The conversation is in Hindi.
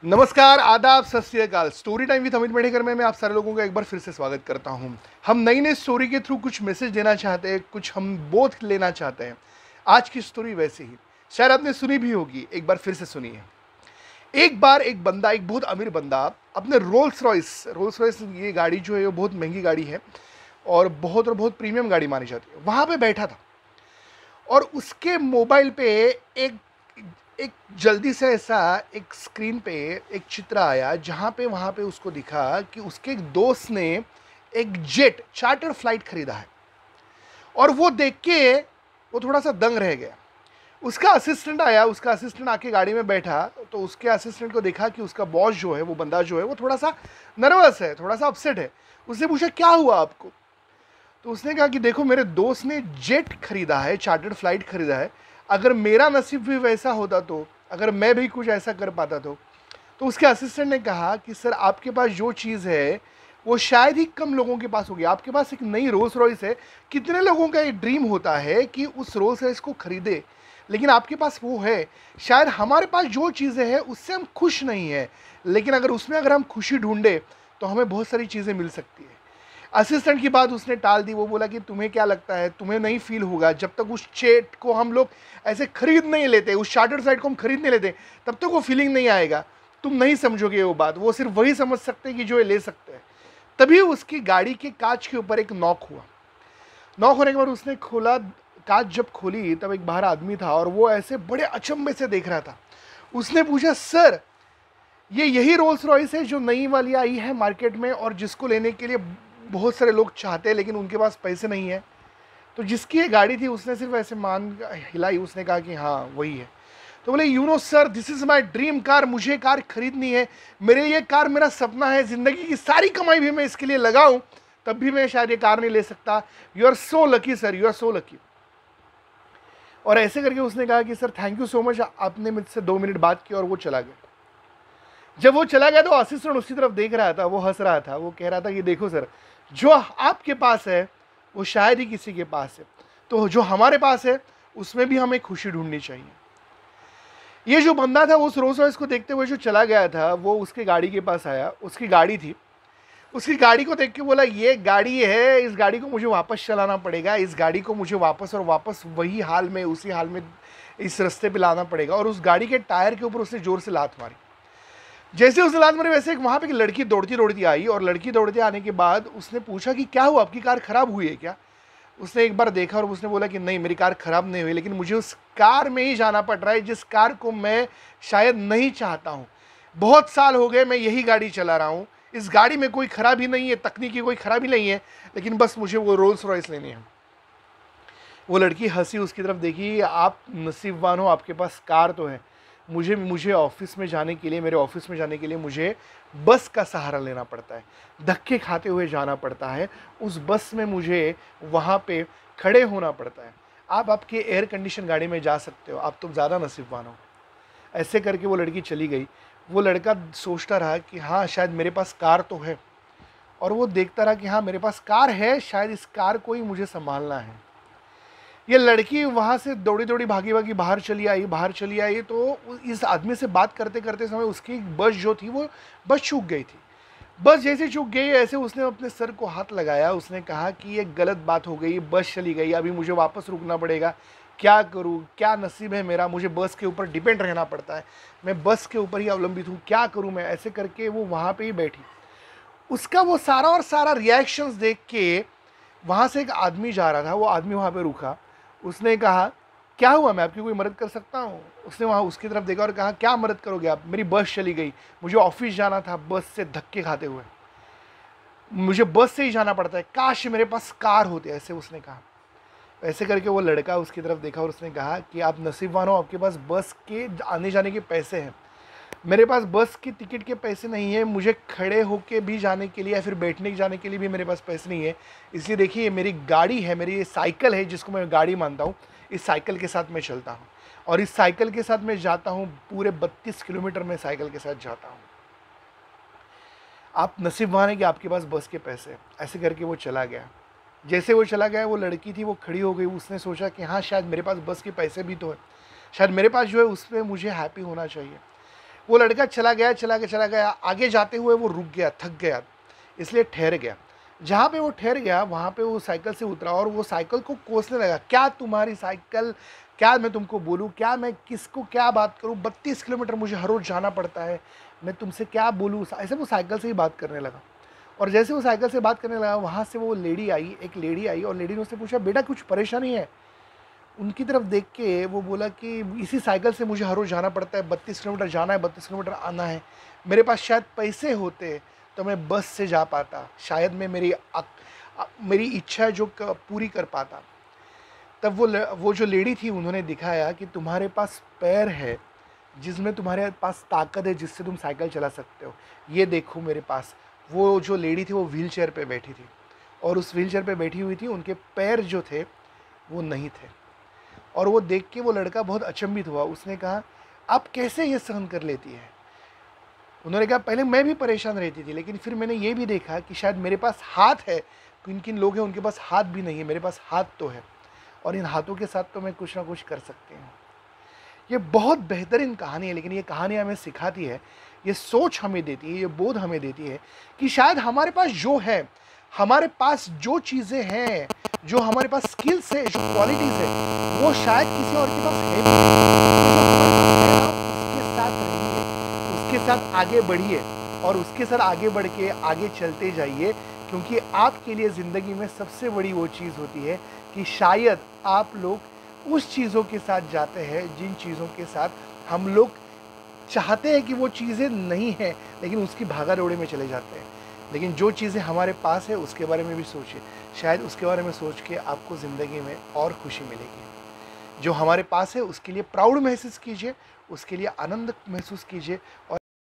नमस्कार, आदाब, सत श्री अकाल। Story time with Amit Medhekar में मैं आप सारे लोगों का एक बार फिर से स्वागत करता हूं। हम नई नई स्टोरी के थ्रू कुछ मैसेज देना चाहते हैं, कुछ हम बोध लेना चाहते हैं। आज की स्टोरी वैसे ही शायद आपने सुनी भी होगी, एक बार फिर से सुनिए। एक बार एक बंदा, एक बहुत अमीर बंदा, अपने रोल्स रॉयस ये गाड़ी जो है वो बहुत महंगी गाड़ी है और बहुत प्रीमियम गाड़ी मानी जाती है, वहाँ पे बैठा था। और उसके मोबाइल पे एक एक जल्दी से ऐसा एक स्क्रीन पे एक चित्र आया, जहाँ पे वहाँ पे उसको दिखा कि उसके एक दोस्त ने एक जेट चार्टर फ्लाइट खरीदा है। और वो देख के वो थोड़ा सा दंग रह गया। उसका असिस्टेंट आया, उसका असिस्टेंट आके गाड़ी में बैठा तो उसके असिस्टेंट को देखा कि उसका बॉस जो है, वो बंदा जो है वो थोड़ा सा नर्वस है, थोड़ा सा अपसेट है। उसने पूछा क्या हुआ आपको? तो उसने कहा कि देखो, मेरे दोस्त ने जेट खरीदा है, चार्टर्ड फ्लाइट खरीदा है। अगर मेरा नसीब भी वैसा होता, तो अगर मैं भी कुछ ऐसा कर पाता तो उसके असिस्टेंट ने कहा कि सर, आपके पास जो चीज़ है वो शायद ही कम लोगों के पास होगी। आपके पास एक नई रोल्स रॉयस है। कितने लोगों का ये ड्रीम होता है कि उस रोल्स रॉयस को खरीदे, लेकिन आपके पास वो है। शायद हमारे पास जो चीज़ें हैं उससे हम खुश नहीं हैं, लेकिन अगर हम खुशी ढूंढे तो हमें बहुत सारी चीज़ें मिल सकती है। असिस्टेंट की बात उसने टाल दी। वो बोला कि तुम्हें क्या लगता है, तुम्हें नहीं फील होगा जब तक उस चेट को हम लोग ऐसे खरीद नहीं लेते, उस चार्टर साइट को हम खरीद नहीं लेते, तब तक वो फीलिंग नहीं आएगा। तुम नहीं समझोगे वो बात, वो सिर्फ वही समझ सकते हैं कि जो ये ले सकते हैं। तभी उसकी गाड़ी के कांच के ऊपर एक नॉक हुआ। नॉक होने के बाद उसने खोला, कांच जब खोली तब एक बाहर आदमी था और वो ऐसे बड़े अचंभे से देख रहा था। उसने पूछा, सर, ये यही रोल्स रॉयस है जो नई वाली आई है मार्केट में और जिसको लेने के लिए बहुत सारे लोग चाहते हैं, लेकिन उनके पास पैसे नहीं है? तो जिसकी ये गाड़ी थी उसने सिर्फ ऐसे मान हिलाई, उसने कहा कि हाँ वही है। तो बोले, you know sir, this is my dream car. मुझे कार खरीदनी है। मेरे ये कार मेरा सपना है। ज़िंदगी की सारी कमाई भी मैं इसके लिए लगाऊं तब भी मैं शायद ये कार नहीं ले सकता। You are so lucky sir, you are so lucky. और ऐसे करके उसने कहा कि sir, thank you so much, आपने मुझसे 2 मिनट बात की, और वो चला गया। जब वो चला गया तो असिस्टेंट उसकी तरफ देख रहा था, वो हंस रहा था। वो कह रहा था कि देखो सर, जो आपके पास है वो शायद ही किसी के पास है, तो जो हमारे पास है उसमें भी हमें खुशी ढूंढनी चाहिए। ये जो बंदा था उस रोल्स रॉयस को देखते हुए जो चला गया था, वो उसके गाड़ी के पास आया। उसकी गाड़ी थी। उसकी गाड़ी को देख के बोला, ये गाड़ी है, इस गाड़ी को मुझे वापस चलाना पड़ेगा। इस गाड़ी को मुझे वापस और वापस वही हाल में, उसी हाल में इस रास्ते पे लाना पड़ेगा। और उस गाड़ी के टायर के ऊपर उसने जोर से लात मारी। जैसे उसने लात मारी, वैसे वहाँ पे एक लड़की दौड़ती दौड़ती आई, और लड़की दौड़ते आने के बाद उसने पूछा कि क्या हुआ, आपकी कार ख़राब हुई है क्या? उसने एक बार देखा और उसने बोला कि नहीं, मेरी कार ख़राब नहीं हुई, लेकिन मुझे उस कार में ही जाना पड़ रहा है जिस कार को मैं शायद नहीं चाहता हूँ। बहुत साल हो गए मैं यही गाड़ी चला रहा हूँ। इस गाड़ी में कोई ख़राबी नहीं है, तकनीकी कोई ख़राबी नहीं है, लेकिन बस मुझे वो रोल्स रॉयस लेनी है। वो लड़की हंसी, उसकी तरफ देखी। आप नसीबवान हो, आपके पास कार तो है। मुझे ऑफिस में जाने के लिए, मेरे ऑफिस में जाने के लिए मुझे बस का सहारा लेना पड़ता है, धक्के खाते हुए जाना पड़ता है। उस बस में मुझे वहाँ पे खड़े होना पड़ता है। आप आपके एयर कंडीशन गाड़ी में जा सकते हो, आप तो ज़्यादा नसीबवान हो। ऐसे करके वो लड़की चली गई। वो लड़का सोचता रहा कि हाँ, शायद मेरे पास कार तो है। और वो देखता रहा कि हाँ, मेरे पास कार है, शायद इस कार को ही मुझे संभालना है। ये लड़की वहाँ से दौड़ी दौड़ी भागी भागी बाहर चली आई तो इस आदमी से बात करते करते समय उसकी बस जो थी वो बस चूक गई थी। बस जैसे चूक गई, ऐसे उसने अपने सर को हाथ लगाया। उसने कहा कि ये गलत बात हो गई, बस चली गई, अभी मुझे वापस रुकना पड़ेगा। क्या करूँ, क्या नसीब है मेरा, मुझे बस के ऊपर डिपेंड रहना पड़ता है, मैं बस के ऊपर ही अवलंबित हूँ, क्या करूँ मैं? ऐसे करके वो वहाँ पे ही बैठी। उसका वो सारा और सारा रिएक्शंस देख के वहाँ से एक आदमी जा रहा था। वो आदमी वहाँ पे रुका। उसने कहा, क्या हुआ, मैं आपकी कोई मदद कर सकता हूँ? उसने वहाँ उसकी तरफ देखा और कहा, क्या मदद करोगे आप? मेरी बस चली गई, मुझे ऑफिस जाना था बस से धक्के खाते हुए, मुझे बस से ही जाना पड़ता है, काश मेरे पास कार होती, ऐसे उसने कहा। ऐसे करके वो लड़का उसकी तरफ देखा और उसने कहा कि आप नसीबवान हो, आपके पास बस के आने जाने के पैसे हैं। मेरे पास बस की टिकट के पैसे नहीं है, मुझे खड़े होके भी जाने के लिए या फिर बैठने के जाने के लिए भी मेरे पास पैसे नहीं है। इसलिए देखिए, ये मेरी गाड़ी है, मेरी ये साइकिल है जिसको मैं गाड़ी मानता हूँ। इस साइकिल के साथ मैं चलता हूँ और इस साइकिल के साथ मैं जाता हूँ, पूरे 32 किलोमीटर में साइकिल के साथ जाता हूँ। आप नसीबवान हैं कि आपके पास बस के पैसे हैं। ऐसे करके वो चला गया। जैसे वो चला गया, वो लड़की थी वो खड़ी हो गई। उसने सोचा कि हाँ, शायद मेरे पास बस के पैसे भी तो है, शायद मेरे पास जो है उस पर मुझे हैप्पी होना चाहिए। वो लड़का चला गया, आगे जाते हुए वो रुक गया, थक गया, इसलिए ठहर गया। जहाँ पे वो ठहर गया वहाँ पे वो साइकिल से उतरा और वो साइकिल को कोसने लगा, क्या तुम्हारी साइकिल, क्या मैं तुमको बोलूँ, क्या मैं किसको क्या बात करूँ, 32 किलोमीटर मुझे हर रोज़ जाना पड़ता है, मैं तुमसे क्या बोलूँ, ऐसे वो साइकिल से ही बात करने लगा। और जैसे वो साइकिल से बात करने लगा, वहाँ से वो लेडी आई, एक लेडी आई और लेडी ने उससे पूछा, बेटा कुछ परेशानी है? उनकी तरफ देख के वो बोला कि इसी साइकिल से मुझे हर रोज़ जाना पड़ता है, 32 किलोमीटर जाना है, 32 किलोमीटर आना है। मेरे पास शायद पैसे होते तो मैं बस से जा पाता, शायद मैं मेरी इच्छा जो पूरी कर पाता। तब वो जो लेडी थी उन्होंने दिखाया कि तुम्हारे पास पैर है, जिसमें तुम्हारे पास ताकत है, जिससे तुम साइकिल चला सकते हो। ये देखो मेरे पास। वो जो लेडी थी वो व्हील चेयर पर बैठी थी और उस व्हील चेयर पर बैठी हुई थी, उनके पैर जो थे वो नहीं थे। और वो देख के वो लड़का बहुत अचंभित हुआ। उसने कहा, आप कैसे ये सहन कर लेती है? उन्होंने कहा, पहले मैं भी परेशान रहती थी, लेकिन फिर मैंने ये भी देखा कि शायद मेरे पास हाथ है, किन किन लोग हैं उनके पास हाथ भी नहीं है, मेरे पास हाथ तो है और इन हाथों के साथ तो मैं कुछ ना कुछ कर सकती हूँ। ये बहुत बेहतरीन कहानी है, लेकिन ये कहानी हमें सिखाती है, ये सोच हमें देती है, ये बोध हमें देती है कि शायद हमारे पास जो है, हमारे पास जो चीज़ें हैं, जो हमारे पास स्किल्स है, जो क्वालिटीज़ है, वो शायद किसी और के पास है भी नहीं। तो जो हमारे पास है ना, उसके साथ रहिए, उसके साथ आगे बढ़िए और उसके साथ आगे बढ़ के आगे चलते जाइए, क्योंकि आपके लिए ज़िंदगी में सबसे बड़ी वो चीज़ होती है कि शायद आप लोग उस चीज़ों के साथ जाते हैं जिन चीज़ों के साथ हम लोग चाहते हैं कि वो चीज़ें नहीं हैं, लेकिन उसकी भागा दौड़ी में चले जाते हैं। लेकिन जो चीज़ें हमारे पास है उसके बारे में भी सोचिए, शायद उसके बारे में सोच के आपको ज़िंदगी में और खुशी मिलेगी। जो हमारे पास है उसके लिए प्राउड महसूस कीजिए, उसके लिए आनंद महसूस कीजिए और